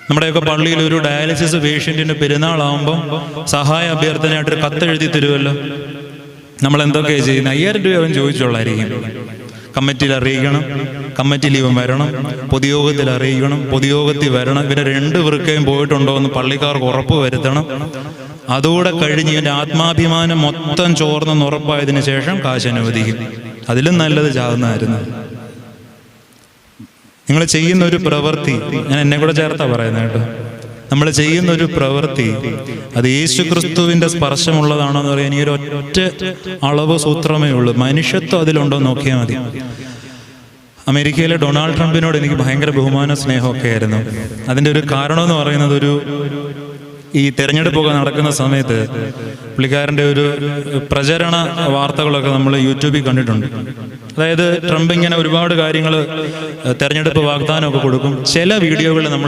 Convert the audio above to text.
നമ്മുടെയൊക്കെ പള്ളിയിൽ ഒരു ഡയാലിസിസ് പേഷ്യൻറ്റിൻ്റെ പെരുന്നാളാകുമ്പം സഹായ അഭ്യർത്ഥനയായിട്ടൊരു കത്തെഴുതി തരുമല്ലോ. നമ്മൾ എന്തൊക്കെയാണ് ചെയ്യുന്നത്? 5000 രൂപ അവൻ ചോദിച്ചോളായിരിക്കും. കമ്മിറ്റിയിൽ അറിയിക്കണം, കമ്മിറ്റിയിൽ ഇവൻ വരണം, പൊതുയോഗത്തിൽ അറിയിക്കണം, പൊതുയോഗത്തിൽ വരണം, ഇവരെ 2 വൃക്കയും പോയിട്ടുണ്ടോ എന്ന് പള്ളിക്കാർക്ക് ഉറപ്പ് വരുത്തണം. അതുകൂടെ കഴിഞ്ഞ് ഇവൻ്റെ ആത്മാഭിമാനം മൊത്തം ചോർന്നെന്ന് ഉറപ്പായതിനു ശേഷം കാശ് അനുവദിക്കും. അതിലും നല്ലത് ചാകുന്നതായിരുന്നു. നിങ്ങൾ ചെയ്യുന്ന ഒരു പ്രവൃത്തി, ഞാൻ എന്നെ കൂടെ ചേർത്താ പറയുന്നത് കേട്ടോ, നമ്മൾ ചെയ്യുന്ന ഒരു പ്രവൃത്തി അത് യേശു ക്രിസ്തുവിൻ്റെ സ്പർശമുള്ളതാണോ എന്ന് പറയാൻ ഈ ഒരു ഒറ്റ അളവ് സൂത്രമേ ഉള്ളൂ. മനുഷ്യത്വം അതിലുണ്ടോ എന്ന് നോക്കിയാൽ മതി. അമേരിക്കയിലെ ഡൊണാൾഡ് ട്രംപിനോട് എനിക്ക് ഭയങ്കര ബഹുമാന സ്നേഹമൊക്കെ ആയിരുന്നു. അതിൻ്റെ ഒരു കാരണം എന്ന് പറയുന്നത്, ഈ തെരഞ്ഞെടുപ്പൊക്കെ നടക്കുന്ന സമയത്ത് പുള്ളിക്കാരൻ്റെ ഒരു പ്രചരണ വാർത്തകളൊക്കെ നമ്മൾ യൂട്യൂബിൽ കണ്ടിട്ടുണ്ട്. അതായത് ട്രംപ് ഇങ്ങനെ ഒരുപാട് കാര്യങ്ങൾ തെരഞ്ഞെടുപ്പ് വാഗ്ദാനമൊക്കെ കൊടുക്കും. ചില വീഡിയോകളിൽ നമ്മൾ